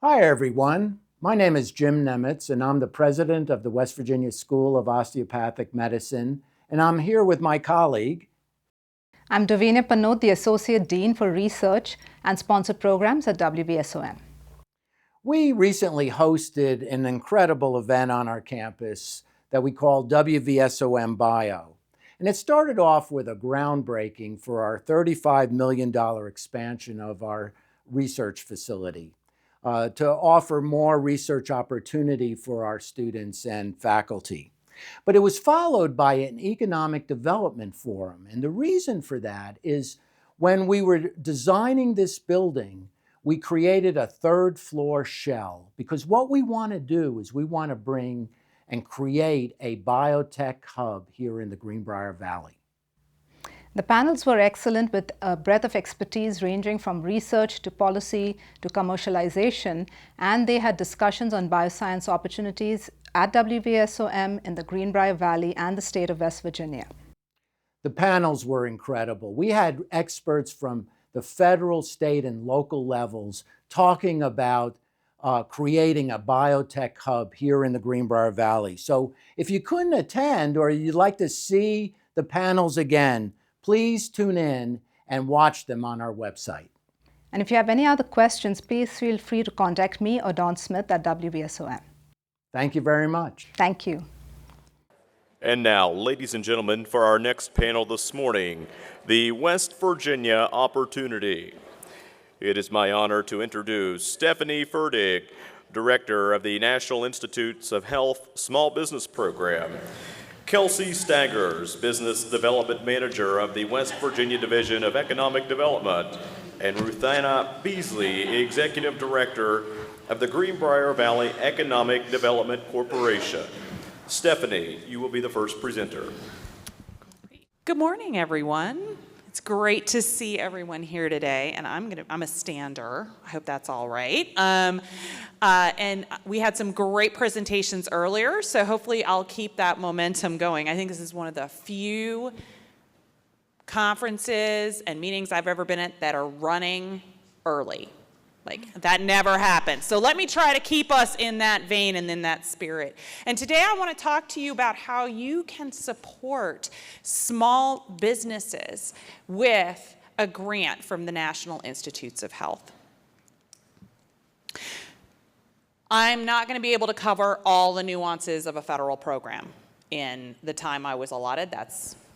Hi, everyone. My name is Jim Nemitz, and I'm the president of the West Virginia School of Osteopathic Medicine, and I'm here with my colleague. I'm Davina Panot, the Associate Dean for Research and Sponsored Programs at WVSOM. We recently hosted an incredible event on our campus that we called WVSOM Bio. And it started off with a groundbreaking for our $35 million expansion of our research facility to offer more research opportunity for our students and faculty. But it was followed by an economic development forum. And the reason for that is when we were designing this building, we created a third floor shell because what we want to do is we want to bring and create a biotech hub here in the Greenbrier Valley. The panels were excellent with a breadth of expertise ranging from research to policy to commercialization, and they had discussions on bioscience opportunities at WVSOM in the Greenbrier Valley and the state of West Virginia. The panels were incredible. We had experts from the federal, state, and local levels talking about creating a biotech hub here in the Greenbrier Valley. So if you couldn't attend or you'd like to see the panels again, please tune in and watch them on our website. And if you have any other questions, please feel free to contact me or Dawn Smith at WVSOM. Thank you very much. Thank you. And now, ladies and gentlemen, for our next panel this morning, the West Virginia Opportunity. It is my honor to introduce Stephanie Fertig, Director of the National Institutes of Health Small Business Program, Kelsey Staggers, Business Development Manager of the West Virginia Division of Economic Development, and Ruthana Beezley, Executive Director of the Greenbrier Valley Economic Development Corporation. Stephanie, you will be the first presenter. Good morning, everyone. It's great to see everyone here today, and I'm a stander. I hope that's all right. And we had some great presentations earlier, so hopefully I'll keep that momentum going. I think this is one of the few conferences and meetings I've ever been at that are running early. Like, that never happens. So let me try to keep us in that vein and in that spirit. And today I want to talk to you about how you can support small businesses with a grant from the National Institutes of Health. I'm not going to be able to cover all the nuances of a federal program in the time I was allotted.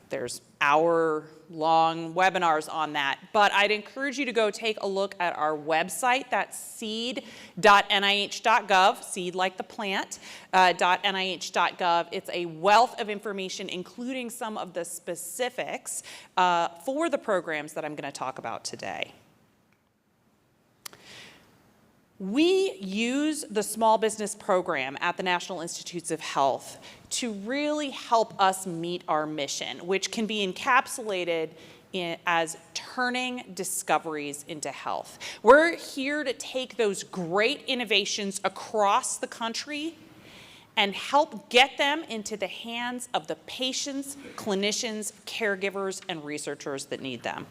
There's hour-long webinars on that, but I'd encourage you to go take a look at our website. That's seed.nih.gov, seed like the plant, .nih.gov. It's a wealth of information, including some of the specifics for the programs that I'm going to talk about today. We use the small business program at the National Institutes of Health to really help us meet our mission, which can be encapsulated as turning discoveries into health. We're here to take those great innovations across the country and help get them into the hands of the patients, clinicians, caregivers, and researchers that need them.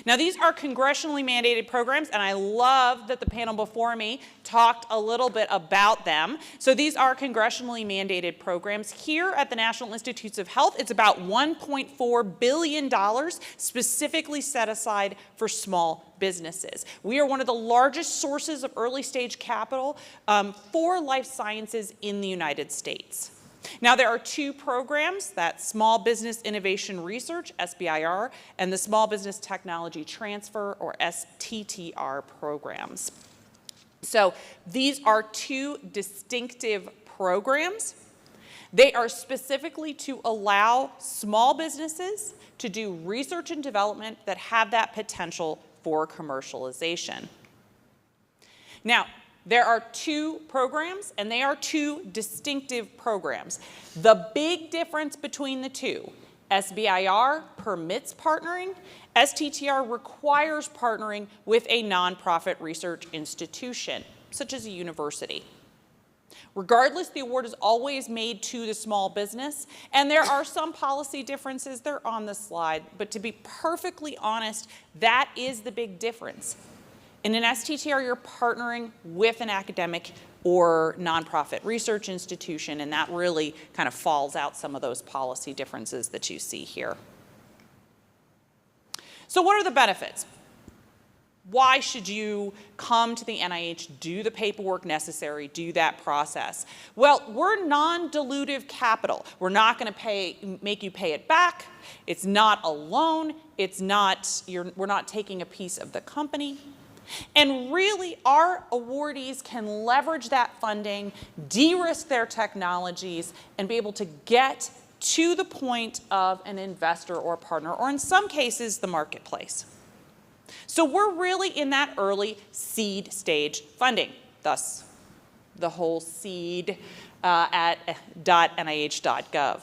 Now, these are congressionally mandated programs, and I love that the panel before me talked a little bit about them. So these are congressionally mandated programs. Here at the National Institutes of Health, it's about $1.4 billion specifically set aside for small businesses. We are one of the largest sources of early stage capital for life sciences in the United States. Now, there are two programs, that's Small Business Innovation Research, SBIR, and the Small Business Technology Transfer, or STTR programs. So these are two distinctive programs. They are specifically to allow small businesses to do research and development that have that potential for commercialization. Now, there are two programs, and they are two distinctive programs. The big difference between the two, SBIR permits partnering, STTR requires partnering with a nonprofit research institution, such as a university. Regardless, the award is always made to the small business, and there are some policy differences. They're on the slide, but to be perfectly honest, that is the big difference. In an STTR, you're partnering with an academic or nonprofit research institution, and that really kind of falls out some of those policy differences that you see here. So what are the benefits? Why should you come to the NIH, do the paperwork necessary, do that process? Well, we're non-dilutive capital. We're not going to make you pay it back. It's not a loan. We're not taking a piece of the company. And really, our awardees can leverage that funding, de-risk their technologies, and be able to get to the point of an investor or partner, or in some cases, the marketplace. So we're really in that early seed stage funding, thus the whole seed at .nih.gov.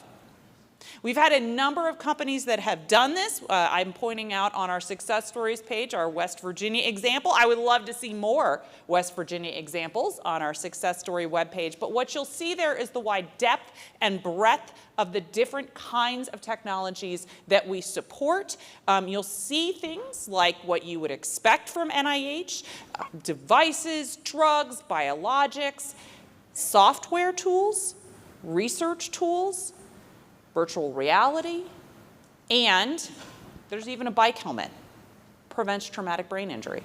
We've had a number of companies that have done this. I'm pointing out on our success stories page our West Virginia example. I would love to see more West Virginia examples on our success story webpage. But what you'll see there is the wide depth and breadth of the different kinds of technologies that we support. You'll see things like what you would expect from NIH, devices, drugs, biologics, software tools, research tools, virtual reality, and there's even a bike helmet. Prevents traumatic brain injury.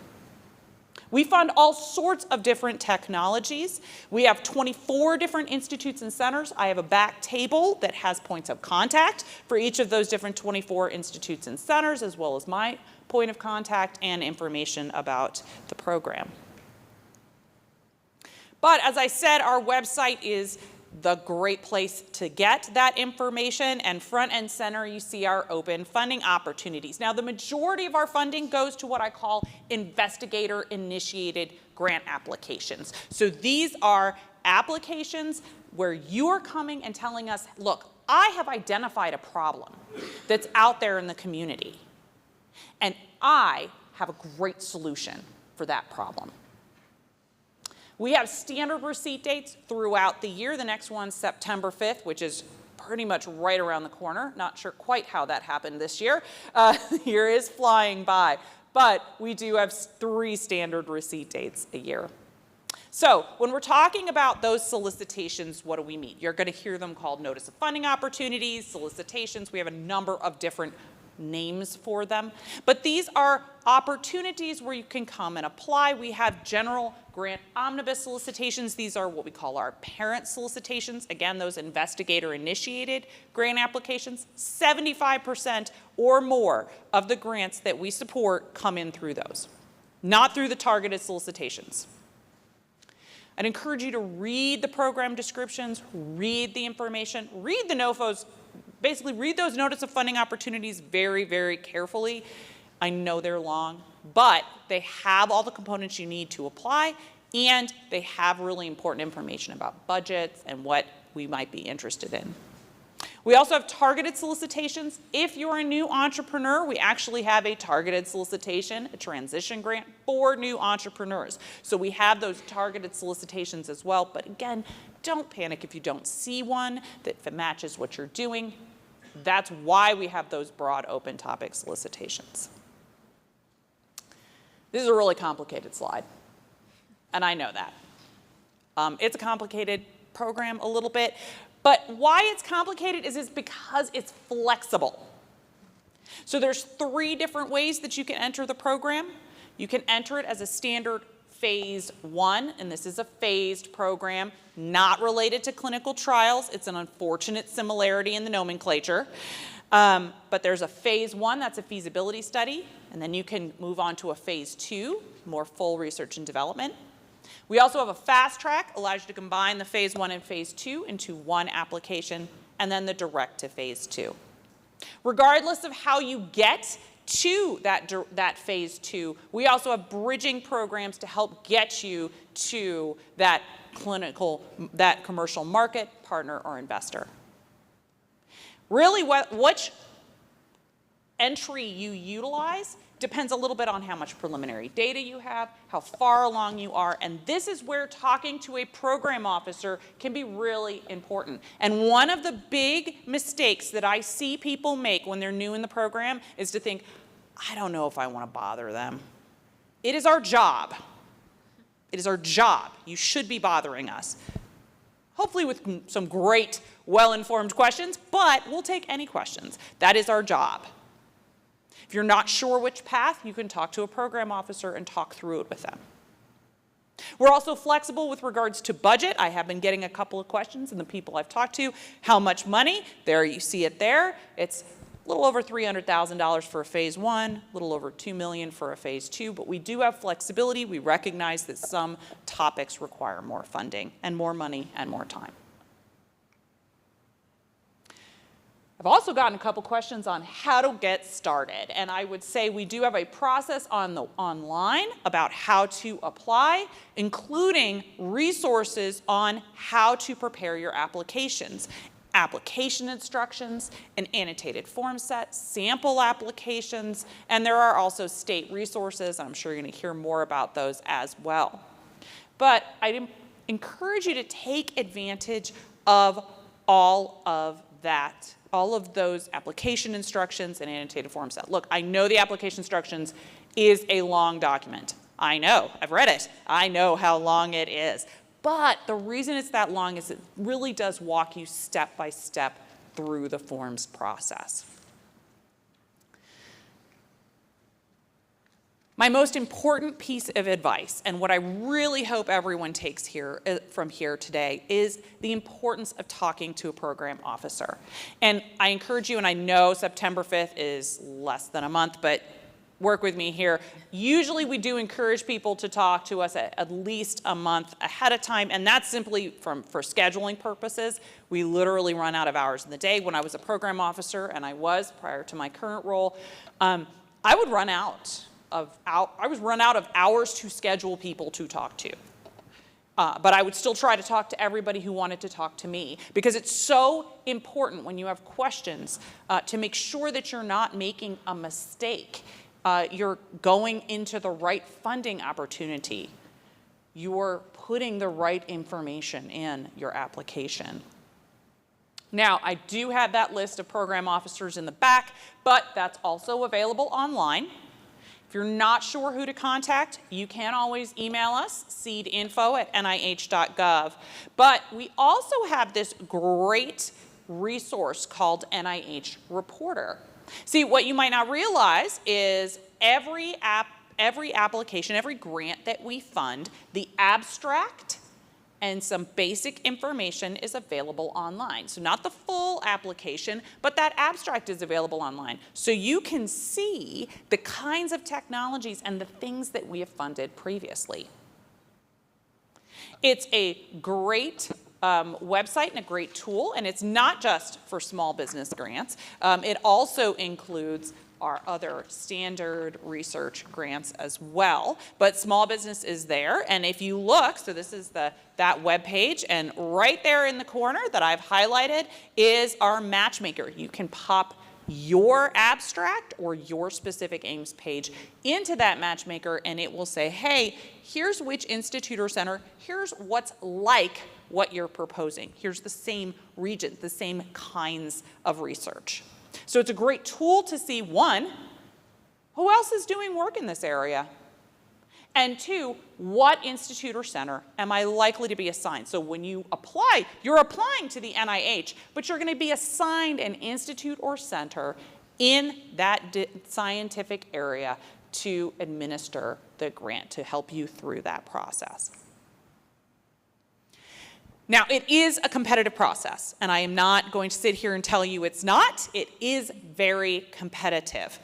We fund all sorts of different technologies. We have 24 different institutes and centers. I have a back table that has points of contact for each of those different 24 institutes and centers, as well as my point of contact and information about the program. But as I said, our website is the great place to get that information, and front and center you see our open funding opportunities. Now, the majority of our funding goes to what I call investigator-initiated grant applications. So these are applications where you are coming and telling us, look, I have identified a problem that's out there in the community, and I have a great solution for that problem. We have standard receipt dates throughout the year. The next one's September 5th, which is pretty much right around the corner. Not sure quite how that happened this year. The year is flying by. But we do have 3 standard receipt dates a year. So when we're talking about those solicitations, what do we mean? You're going to hear them called notice of funding opportunities, solicitations. We have a number of different names for them. But these are opportunities where you can come and apply. We have general grant omnibus solicitations. These are what we call our parent solicitations. Again, those investigator-initiated grant applications. 75% or more of the grants that we support come in through those, not through the targeted solicitations. I'd encourage you to read the program descriptions, read the information, read the NOFOs. Basically, read those notice of funding opportunities very, very carefully. I know they're long, but they have all the components you need to apply, and they have really important information about budgets and what we might be interested in. We also have targeted solicitations. If you're a new entrepreneur, we actually have a targeted solicitation, a transition grant for new entrepreneurs. So we have those targeted solicitations as well. But again, don't panic if you don't see one that matches what you're doing. That's why we have those broad open topic solicitations. This is a really complicated slide, and I know that. It's a complicated program a little bit, but why it's complicated is because it's flexible. So there's 3 different ways that you can enter the program. You can enter it as a standard phase 1, and this is a phased program, not related to clinical trials. It's an unfortunate similarity in the nomenclature. But there's a phase 1, that's a feasibility study, and then you can move on to a phase 2, more full research and development. We also have a fast track, allows you to combine the phase 1 and phase 2 into one application, and then the direct to phase 2. Regardless of how you get to that phase 2, we also have bridging programs to help get you to that commercial market, partner, or investor. Really, which entry you utilize depends a little bit on how much preliminary data you have, how far along you are, and this is where talking to a program officer can be really important. And one of the big mistakes that I see people make when they're new in the program is to think, I don't know if I want to bother them. It is our job. It is our job. You should be bothering us. Hopefully with some great, well-informed questions, but we'll take any questions. That is our job. If you're not sure which path, you can talk to a program officer and talk through it with them. We're also flexible with regards to budget. I have been getting a couple of questions, and the people I've talked to, how much money? There, you see it there. It's a little over $300,000 for a phase 1, a little over $2 million for a phase 2, but we do have flexibility. We recognize that some topics require more funding and more money and more time. I've also gotten a couple questions on how to get started, and I would say we do have a process online about how to apply, including resources on how to prepare your applications. Application instructions, an annotated form set, sample applications, and there are also state resources. I'm sure you're going to hear more about those as well. But I'd encourage you to take advantage of all of that, all of those application instructions and annotated form set. Look, I know the application instructions is a long document. I know, I've read it. I know how long it is. But the reason it's that long is it really does walk you step by step through the forms process. My most important piece of advice, and what I really hope everyone takes from here today, is the importance of talking to a program officer. And I encourage you, and I know September 5th is less than a month, but work with me here. Usually we do encourage people to talk to us at least a month ahead of time, and that's simply for scheduling purposes. We literally run out of hours in the day. When I was a program officer, and I was prior to my current role, I would run out of hours to schedule people to talk to. But I would still try to talk to everybody who wanted to talk to me, because it's so important when you have questions to make sure that you're not making a mistake. You're going into the right funding opportunity. You're putting the right information in your application. Now, I do have that list of program officers in the back, but that's also available online. If you're not sure who to contact, you can always email us, seedinfo@nih.gov. But we also have this great resource called NIH Reporter. See, what you might not realize is every application, every grant that we fund, the abstract and some basic information is available online. So not the full application, but that abstract is available online. So you can see the kinds of technologies and the things that we have funded previously. It's a great website and a great tool, and it's not just for small business grants. It also includes our other standard research grants as well, but small business is there. And if you look, so this is that web page, and right there in the corner that I've highlighted is our matchmaker. You can pop your abstract or your specific aims page into that matchmaker, and it will say, hey, here's which institute or center, here's what's like what you're proposing. Here's the same regions, the same kinds of research. So it's a great tool to see, one, who else is doing work in this area? And two, what institute or center am I likely to be assigned? So when you apply, you're applying to the NIH, but you're going to be assigned an institute or center in that scientific area to administer the grant, to help you through that process. Now, it is a competitive process, and I am not going to sit here and tell you it's not. It is very competitive.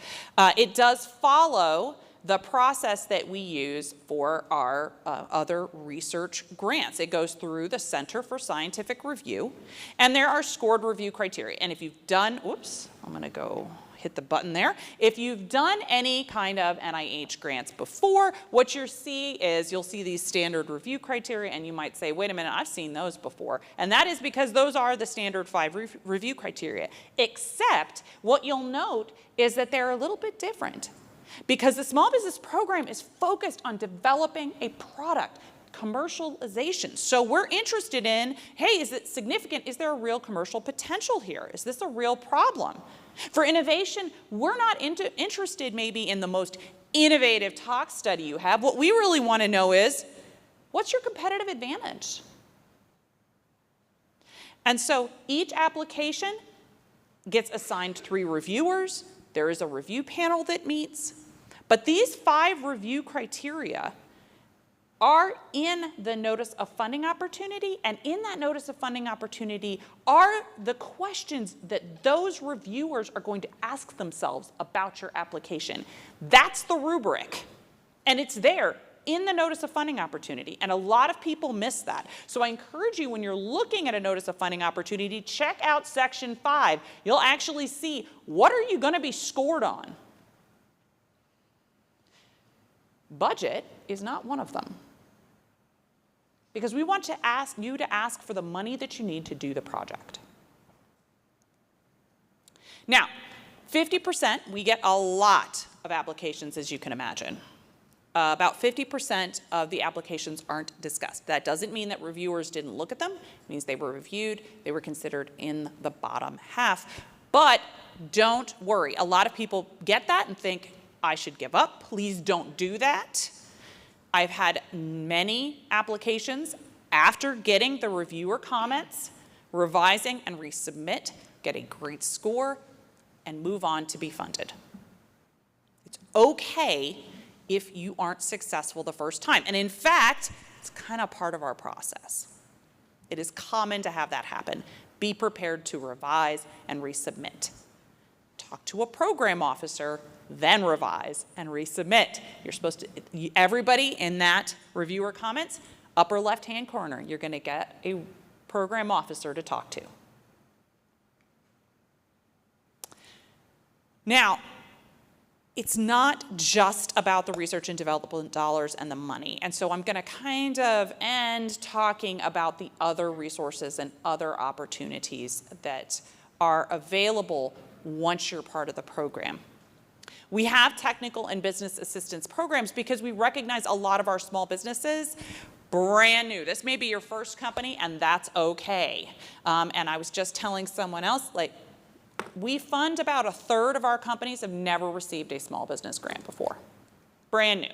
It does follow the process that we use for our other research grants. It goes through the Center for Scientific Review, and there are scored review criteria. And if you've done, oops, I'm going to go hit the button there. If you've done any kind of NIH grants before, what you'll see is you'll see these standard review criteria, and you might say, wait a minute, I've seen those before. And that is because those are the standard 5 review criteria. Except what you'll note is that they're a little bit different, because the small business program is focused on developing a product, commercialization. So we're interested in, hey, is it significant? Is there a real commercial potential here? Is this a real problem? For innovation, we're not interested maybe in the most innovative talk study you have. What we really want to know is, what's your competitive advantage? And so each application gets assigned 3 reviewers. There is a review panel that meets. But these 5 review criteria are in the notice of funding opportunity, and in that notice of funding opportunity are the questions that those reviewers are going to ask themselves about your application. That's the rubric, and it's there in the notice of funding opportunity, and a lot of people miss that. So I encourage you, when you're looking at a notice of funding opportunity, check out section 5. You'll actually see, what are you going to be scored on? Budget is not one of them, because we want to ask you to ask for the money that you need to do the project. Now, 50%, we get a lot of applications, as you can imagine. About 50% of the applications aren't discussed. That doesn't mean that reviewers didn't look at them. It means they were reviewed, they were considered in the bottom half. But don't worry. A lot of people get that and think, I should give up. Please don't do that. I've had many applications after getting the reviewer comments, revising and resubmit, get a great score, and move on to be funded. It's okay if you aren't successful the first time. And in fact, it's kind of part of our process. It is common to have that happen. Be prepared to revise and resubmit. Talk to a program officer, then revise and resubmit. You're supposed to, everybody in that reviewer comments, upper left-hand corner, you're going to get a program officer to talk to. Now, it's not just about the research and development dollars and the money. And so I'm going to kind of end talking about the other resources and other opportunities that are available once you're part of the program. We have technical and business assistance programs because we recognize a lot of our small businesses, brand new. This may be your first company, and that's okay. And I was just telling someone else, like, we fund about 1/3 of our companies have never received a small business grant before. Brand new.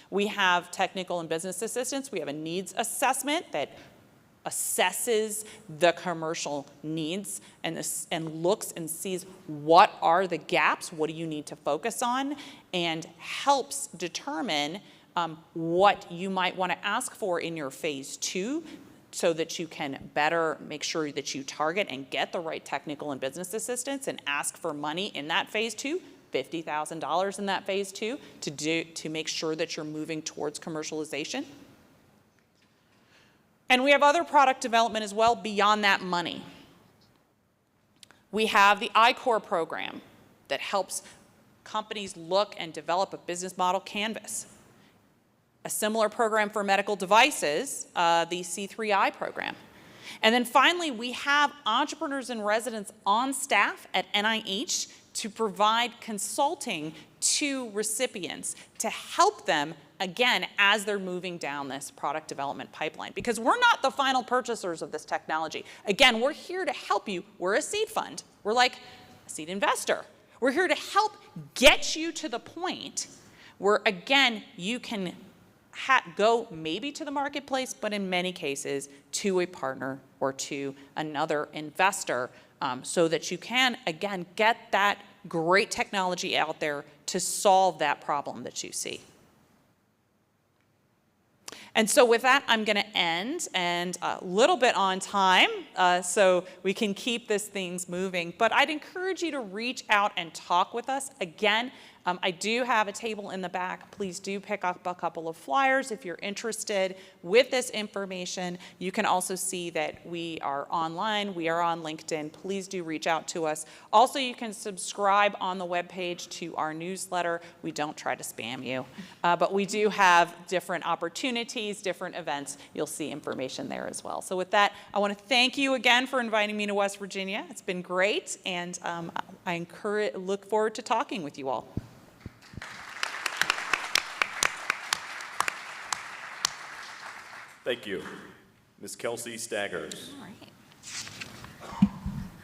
We have technical and business assistance. We have a needs assessment that assesses the commercial needs and looks and sees what are the gaps, what do you need to focus on, and helps determine what you might want to ask for in your phase 2 so that you can better make sure that you target and get the right technical and business assistance and ask for money in that phase 2, $50,000 in that phase 2 to make sure that you're moving towards commercialization. And we have other product development as well beyond that money. We have the I-Core program that helps companies look and develop a business model canvas. A similar program for medical devices, the C3I program. And then finally, we have entrepreneurs and residents on staff at NIH to provide consulting to recipients to help them, again, as they're moving down this product development pipeline. Because we're not the final purchasers of this technology. Again, we're here to help you. We're a seed fund. We're like a seed investor. We're here to help get you to the point where, again, you can go maybe to the marketplace, but in many cases to a partner or to another investor so that you can, again, get that great technology out there to solve that problem that you see. And so with that, I'm going to end and a little bit on time so we can keep these things moving. But I'd encourage you to reach out and talk with us. Again, I do have a table in the back. Please do pick up a couple of flyers if you're interested with this information. You can also see that we are online. We are on LinkedIn. Please do reach out to us. Also, you can subscribe on the webpage to our newsletter. We don't try to spam you, but we do have different opportunities, different events. You'll see information there as well. So with that, I want to thank you again for inviting me to West Virginia. It's been great, and I look forward to talking with you all. Thank you. Ms. Kelsey Staggers. All right.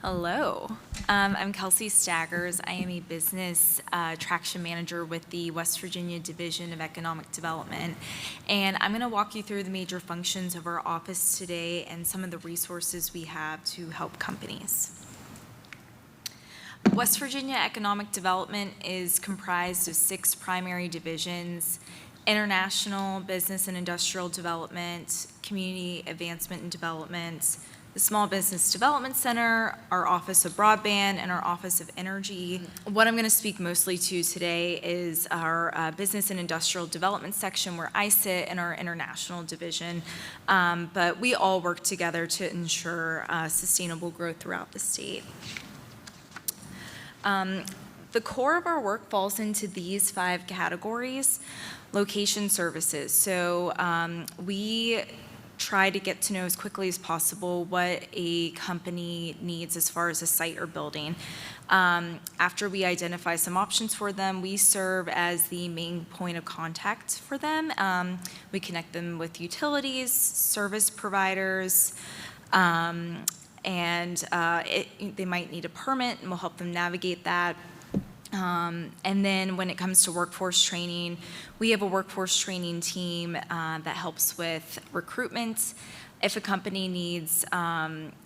Hello. I'm Kelsey Staggers. I am a business traction manager with the West Virginia Division of Economic Development. And I'm going to walk you through the major functions of our office today and some of the resources we have to help companies. West Virginia Economic Development is comprised of 6 primary divisions: International, Business and Industrial Development, Community Advancement and Development, the Small Business Development Center, our Office of Broadband, and our Office of Energy. What I'm going to speak mostly to today is our Business and Industrial Development section, where I sit, in our International Division. But we all work together to ensure sustainable growth throughout the state. The core of our work falls into these 5 categories. Location services. So we try to get to know as quickly as possible what a company needs as far as a site or building. After we identify some options for them, we serve as the main point of contact for them. We connect them with utilities, service providers, and they might need a permit, and we'll help them navigate that. And then when it comes to workforce training, we have a workforce training team that helps with recruitment. If a company needs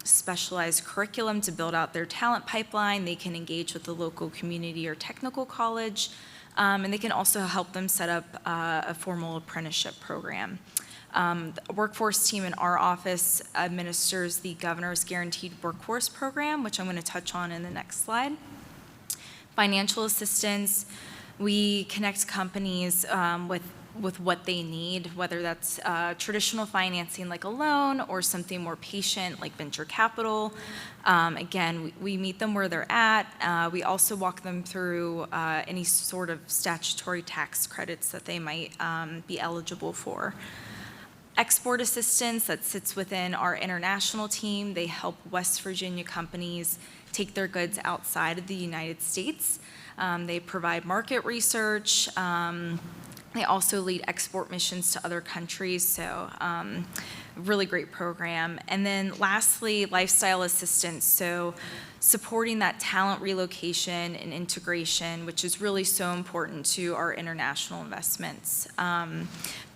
specialized curriculum to build out their talent pipeline, they can engage with the local community or technical college, and they can also help them set up a formal apprenticeship program. The workforce team in our office administers the Governor's Guaranteed Workforce Program, which I'm going to touch on in the next slide. Financial assistance, we connect companies with what they need, whether that's traditional financing like a loan or something more patient like venture capital. Again, we meet them where they're at. We also walk them through any sort of statutory tax credits that they might be eligible for. Export assistance, that sits within our international team. They help West Virginia companies take their goods outside of the United States. They provide market research. They also lead export missions to other countries, so really great program. And then lastly, lifestyle assistance, so supporting that talent relocation and integration, which is really so important to our international investments.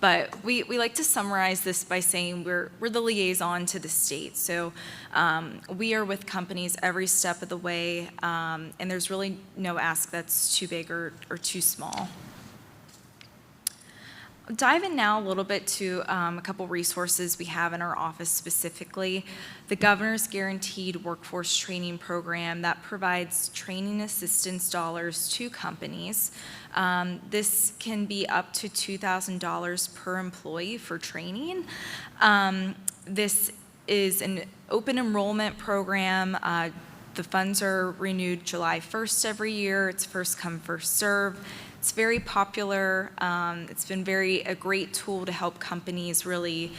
But we like to summarize this by saying we're the liaison to the state. So we are with companies every step of the way, and there's really no ask that's too big or too small. I'll dive in now a little bit to a couple resources we have in our office specifically. The Governor's Guaranteed Workforce Training Program that provides training assistance dollars to companies. This can be up to $2,000 per employee for training. This is an open enrollment program. The funds are renewed July 1st every year. It's first come, first serve. It's very popular. It's been a great tool to help companies really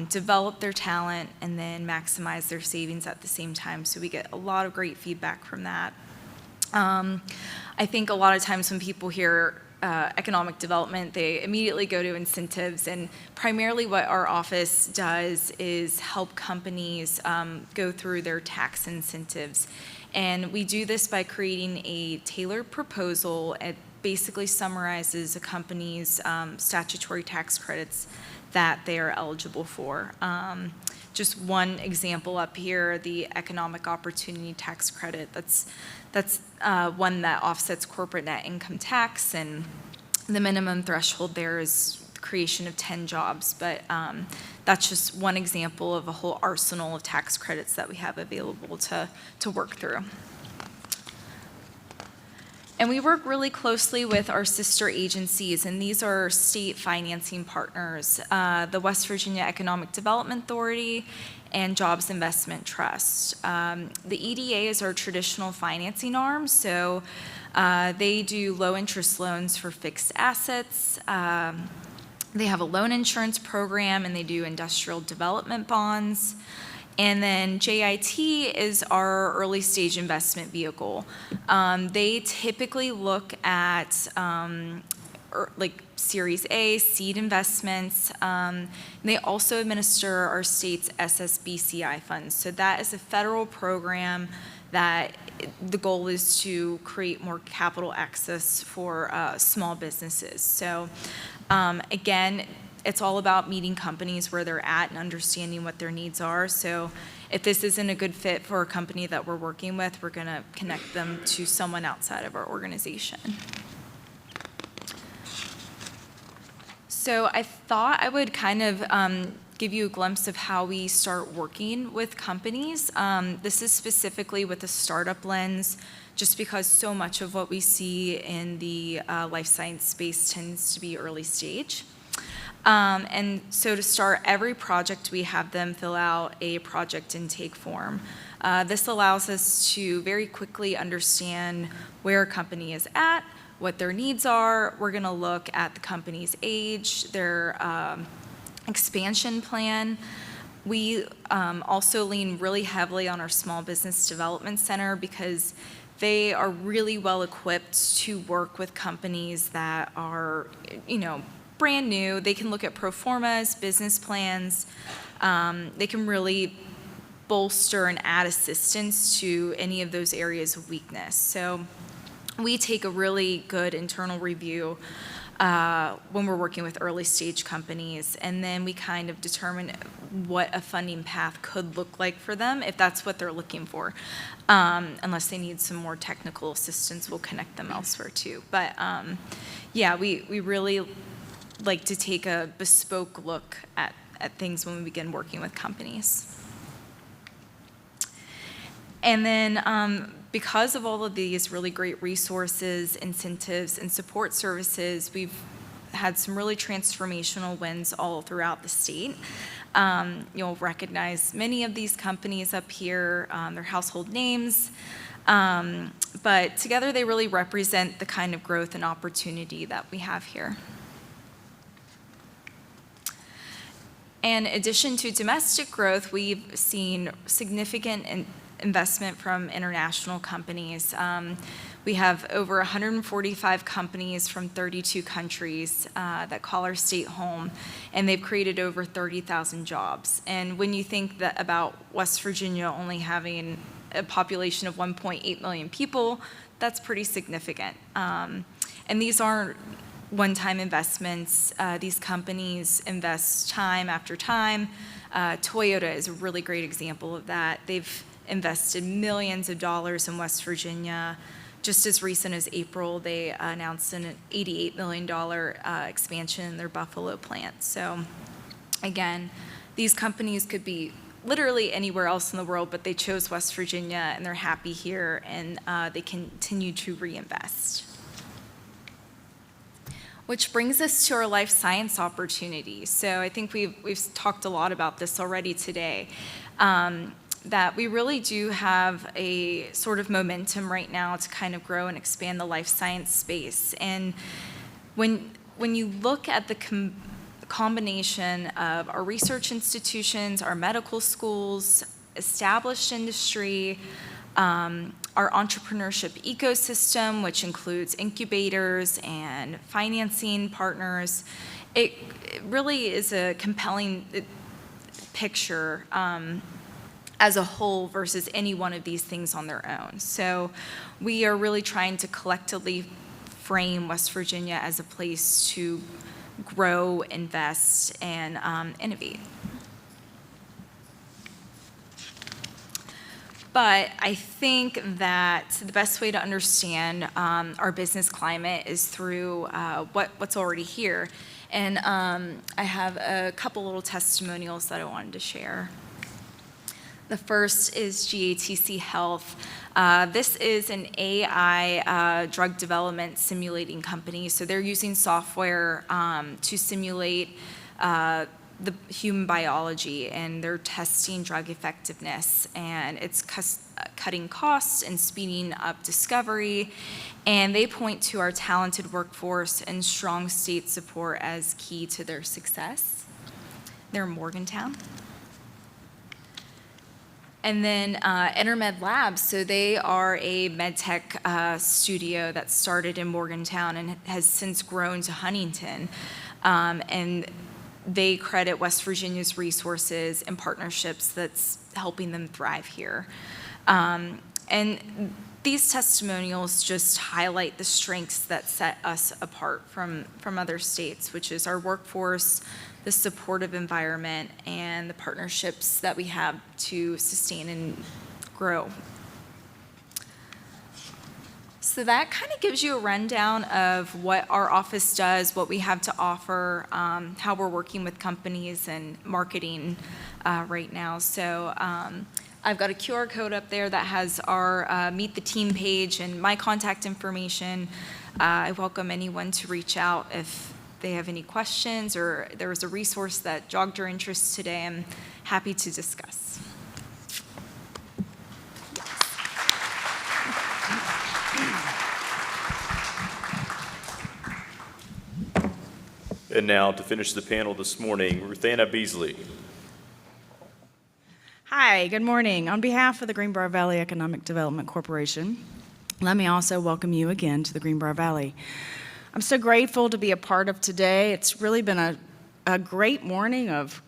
develop their talent and then maximize their savings at the same time. So we get a lot of great feedback from that. I think a lot of times when people hear economic development, they immediately go to incentives, and primarily what our office does is help companies go through their tax incentives. And we do this by creating a tailored proposal. It basically summarizes a company's statutory tax credits that they are eligible for. Just one example up here, the Economic Opportunity Tax Credit. That's one that offsets corporate net income tax, and the minimum threshold there is the creation of 10 jobs. But that's just one example of a whole arsenal of tax credits that we have available to work through. And we work really closely with our sister agencies, and these are state financing partners, the West Virginia Economic Development Authority and Jobs Investment Trust. The EDA is our traditional financing arm, so they do low-interest loans for fixed assets. They have a loan insurance program, and they do industrial development bonds. And then JIT is our early stage investment vehicle. They typically look at like Series A, seed investments. They also administer our state's SSBCI funds. So that is a federal program that the goal is to create more capital access for small businesses. So again, it's all about meeting companies where they're at and understanding what their needs are. So if this isn't a good fit for a company that we're working with, we're going to connect them to someone outside of our organization. So I thought I would kind of give you a glimpse of how we start working with companies. This is specifically with a startup lens, just because so much of what we see in the life science space tends to be early stage. And so to start every project, we have them fill out a project intake form. This allows us to very quickly understand where a company is at, what their needs are. We're going to look at the company's age, their expansion plan. We also lean really heavily on our Small Business Development Center because they are really well equipped to work with companies that are, brand new. They can look at pro formas, business plans. They can really bolster and add assistance to any of those areas of weakness. So we take a really good internal review when we're working with early stage companies, and then we kind of determine what a funding path could look like for them if that's what they're looking for. Unless they need some more technical assistance, we'll connect them elsewhere too. But yeah, we really like to take a bespoke look at things when we begin working with companies. And then because of all of these really great resources, incentives, and support services, we've had some really transformational wins all throughout the state. You'll recognize many of these companies up here, they're household names, but together they really represent the kind of growth and opportunity that we have here. In addition to domestic growth, we've seen significant investment from international companies. We have over 145 companies from 32 countries that call our state home, and they've created over 30,000 jobs. And when you think that about West Virginia only having a population of 1.8 million people, that's pretty significant. And these aren't one-time investments. These companies invest time after time. Toyota is a really great example of that. They've invested millions of dollars in West Virginia. Just as recent as April, they announced an $88 million expansion in their Buffalo plant. So again, these companies could be literally anywhere else in the world, but they chose West Virginia and they're happy here, and they continue to reinvest. Which brings us to our life science opportunities. So I think we've talked a lot about this already today. That we really do have a sort of momentum right now to kind of grow and expand the life science space. And when you look at the combination of our research institutions, our medical schools, established industry, our entrepreneurship ecosystem, which includes incubators and financing partners, it really is a compelling picture as a whole versus any one of these things on their own. So we are really trying to collectively frame West Virginia as a place to grow, invest, and innovate. But I think that the best way to understand our business climate is through what's already here. And I have a couple little testimonials that I wanted to share. The first is GATC Health. This is an AI drug development simulating company. So they're using software to simulate the human biology, and they're testing drug effectiveness, and it's cutting costs and speeding up discovery. And they point to our talented workforce and strong state support as key to their success. They're in Morgantown. And then Intermed Labs, so they are a medtech studio that started in Morgantown and has since grown to Huntington. And they credit West Virginia's resources and partnerships that's helping them thrive here. And these testimonials just highlight the strengths that set us apart from other states, which is our workforce, the supportive environment, and the partnerships that we have to sustain and grow. So that kind of gives you a rundown of what our office does, what we have to offer, how we're working with companies and marketing right now. So I've got a QR code up there that has our Meet the Team page and my contact information. I welcome anyone to reach out if they have any questions or there was a resource that jogged your interest today. I'm happy to discuss. And now to finish the panel this morning, Ruthana Beezley. Hi, good morning. On behalf of the Greenbrier Valley Economic Development Corporation, let me also welcome you again to the Greenbrier Valley. I'm so grateful to be a part of today. It's really been a great morning of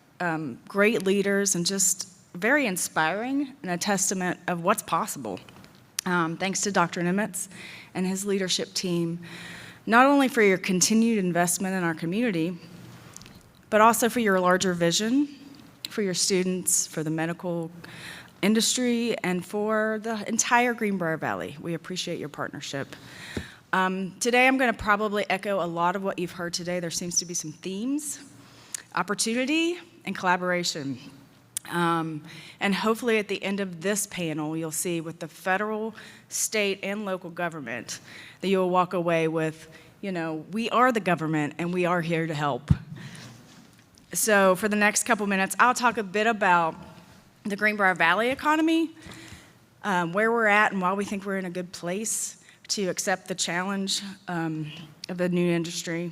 great leaders and just very inspiring and a testament of what's possible. Thanks to Dr. Nimitz and his leadership team, not only for your continued investment in our community, but also for your larger vision, for your students, for the medical industry, and for the entire Greenbrier Valley. We appreciate your partnership. Today I'm going to probably echo a lot of what you've heard today. There seems to be some themes: opportunity and collaboration. And hopefully at the end of this panel, you'll see with the federal, state, and local government that you'll walk away with, we are the government and we are here to help. So for the next couple minutes, I'll talk a bit about the Greenbrier Valley economy, where we're at and why we think we're in a good place to accept the challenge of a new industry,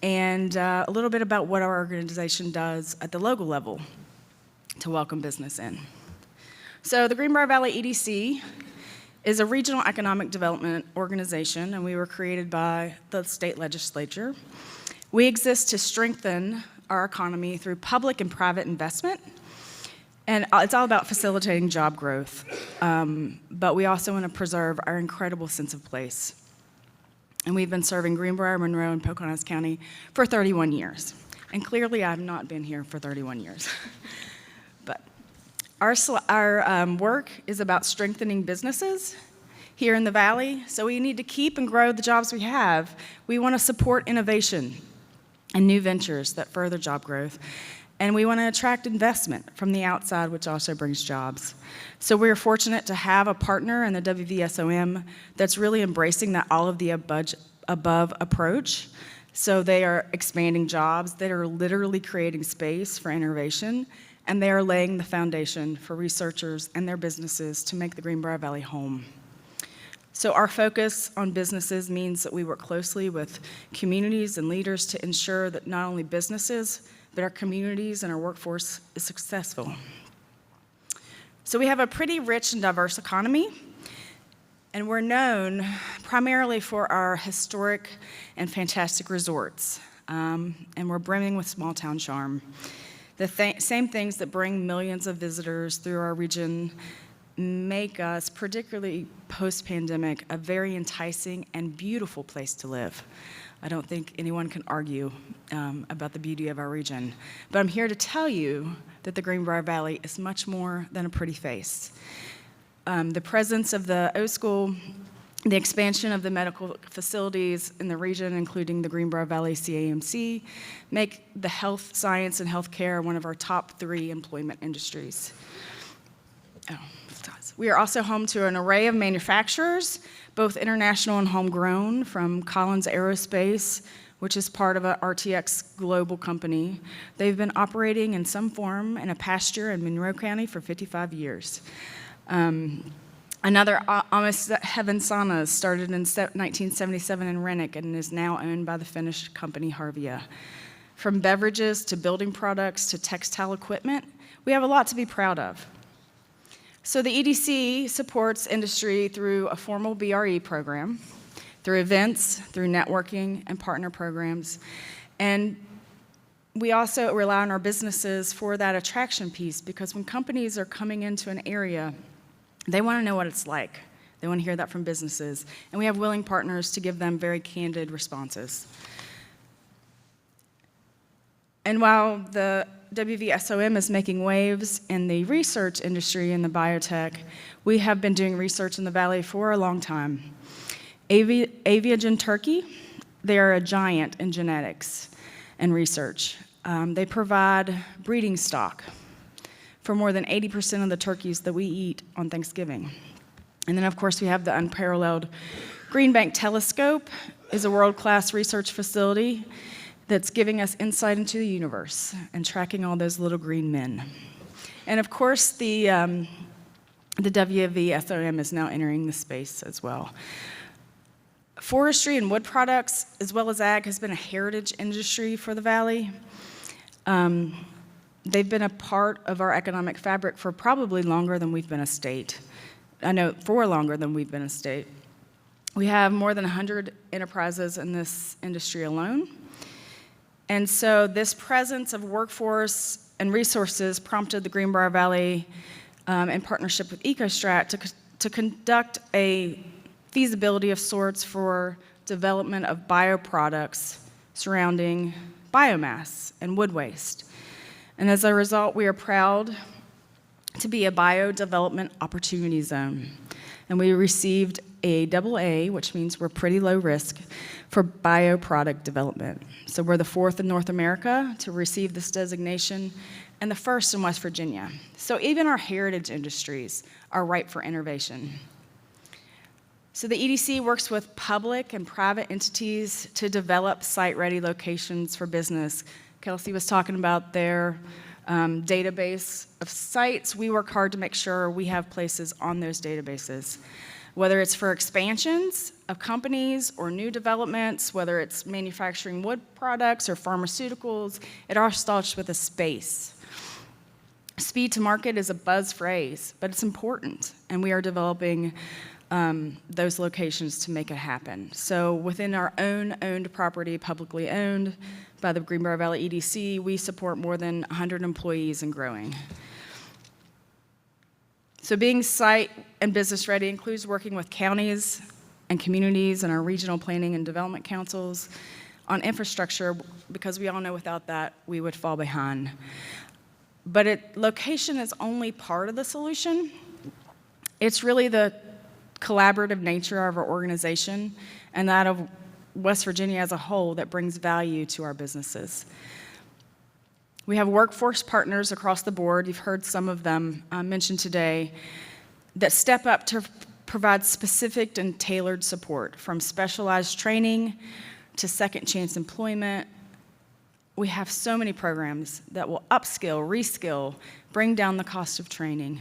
and a little bit about what our organization does at the local level to welcome business in. So the Greenbrier Valley EDC is a regional economic development organization, and we were created by the state legislature. We exist to strengthen our economy through public and private investment, and it's all about facilitating job growth, but we also want to preserve our incredible sense of place. And we've been serving Greenbrier, Monroe, and Pocahontas County for 31 years. And clearly I have not been here for 31 years. But our work is about strengthening businesses here in the Valley, so we need to keep and grow the jobs we have. We want to support innovation and new ventures that further job growth, and we want to attract investment from the outside, which also brings jobs. So we're fortunate to have a partner in the WVSOM that's really embracing that all of the above approach. So they are expanding jobs, they are literally creating space for innovation, and they are laying the foundation for researchers and their businesses to make the Greenbrier Valley home. So our focus on businesses means that we work closely with communities and leaders to ensure that not only businesses, but our communities and our workforce is successful. So we have a pretty rich and diverse economy, and we're known primarily for our historic and fantastic resorts, and we're brimming with small town charm. The same things that bring millions of visitors through our region make us, particularly post-pandemic, a very enticing and beautiful place to live. I don't think anyone can argue about the beauty of our region. But I'm here to tell you that the Greenbrier Valley is much more than a pretty face. The presence of the O School, the expansion of the medical facilities in the region, including the Greenbrier Valley CAMC, make the health science and healthcare one of our top 3 employment industries. We are also home to an array of manufacturers, both international and homegrown, from Collins Aerospace, which is part of a RTX global company. They've been operating in some form in a pasture in Monroe County for 55 years. Another, Almost Heaven Saunas, started in 1977 in Rennick and is now owned by the Finnish company Harvia. From beverages to building products to textile equipment, we have a lot to be proud of. So the EDC supports industry through a formal BRE program, through events, through networking and partner programs. And we also rely on our businesses for that attraction piece, because when companies are coming into an area, they want to know what it's like. They want to hear that from businesses. And we have willing partners to give them very candid responses. And while the WVSOM is making waves in the research industry in the biotech, we have been doing research in the Valley for a long time. Aviagen Turkey, they are a giant in genetics and research. They provide breeding stock for more than 80% of the turkeys that we eat on Thanksgiving. And then, of course, we have the unparalleled Green Bank Telescope, is a world-class research facility that's giving us insight into the universe and tracking all those little green men. And of course, the WVSOM is now entering the space as well. Forestry and wood products, as well as ag, has been a heritage industry for the Valley. They've been a part of our economic fabric for probably longer than we've been a state. I know, for longer than we've been a state. We have more than 100 enterprises in this industry alone. And so this presence of workforce and resources prompted the Greenbrier Valley, in partnership with EcoStrat, to conduct a feasibility of sorts for development of bioproducts surrounding biomass and wood waste. And as a result, we are proud to be a biodevelopment opportunity zone. And we received a AA, which means we're pretty low risk, for bioproduct development. So we're the 4th in North America to receive this designation and the 1st in West Virginia. So even our heritage industries are ripe for innovation. So the EDC works with public and private entities to develop site-ready locations for business. Kelsey was talking about their database of sites. We work hard to make sure we have places on those databases, whether it's for expansions of companies or new developments, whether it's manufacturing wood products or pharmaceuticals. It all starts with a space. Speed to market is a buzz phrase, but it's important, and we are developing those locations to make it happen. So within our own owned property, publicly owned by the Greenbrier Valley EDC, we support more than 100 employees and growing. So being site and business ready includes working with counties and communities and our regional planning and development councils on infrastructure, because we all know without that we would fall behind. But location is only part of the solution. It's really the collaborative nature of our organization and that of West Virginia as a whole that brings value to our businesses. We have workforce partners across the board, you've heard some of them mentioned today, that step up to provide specific and tailored support, from specialized training to second chance employment. We have so many programs that will upskill, reskill, bring down the cost of training.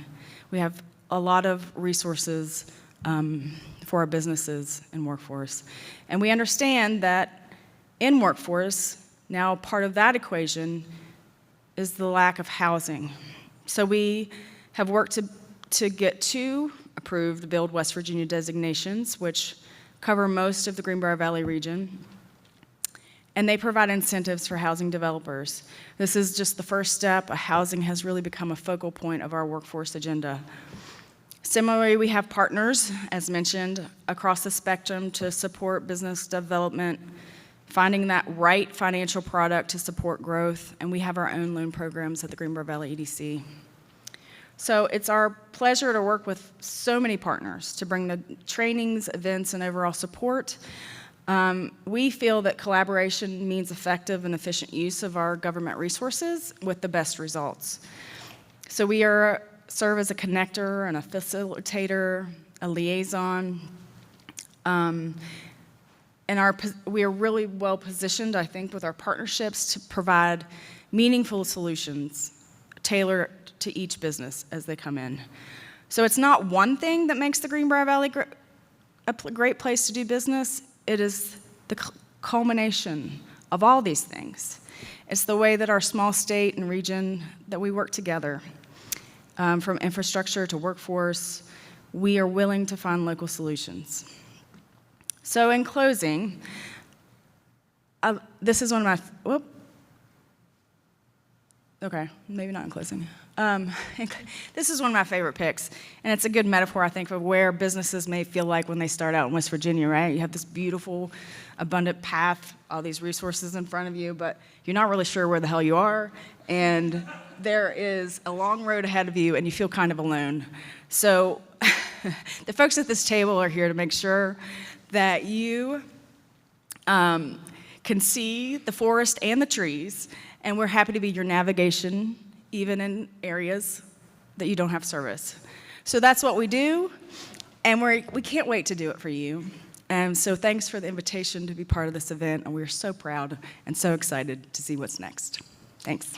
We have a lot of resources for our businesses and workforce. And we understand that in workforce, now part of that equation is the lack of housing. So we have worked to get 2 approved Build West Virginia designations, which cover most of the Greenbrier Valley region. And they provide incentives for housing developers. This is just the first step. Housing has really become a focal point of our workforce agenda. Similarly, we have partners, as mentioned, across the spectrum to support business development, finding that right financial product to support growth, and we have our own loan programs at the Greenbrier Valley EDC. So it's our pleasure to work with so many partners to bring the trainings, events, and overall support. We feel that collaboration means effective and efficient use of our government resources with the best results. So we serve as a connector and a facilitator, a liaison, and we are really well positioned, I think, with our partnerships to provide meaningful solutions tailored to each business as they come in. So it's not one thing that makes the Greenbrier Valley a great place to do business. It is the culmination of all these things. It's the way that our small state and region, that we work together. From infrastructure to workforce, we are willing to find local solutions. So in closing, this is one of my, Okay, maybe not in closing. This is one of my favorite picks, and it's a good metaphor, I think, for where businesses may feel like when they start out in West Virginia, right? You have this beautiful, abundant path, all these resources in front of you, but you're not really sure where the hell you are, and there is a long road ahead of you, and you feel kind of alone. So the folks at this table are here to make sure that you can see the forest and the trees, and we're happy to be your navigation, even in areas that you don't have service. So that's what we do, and we can't wait to do it for you. And so thanks for the invitation to be part of this event, and we're so proud and so excited to see what's next. Thanks.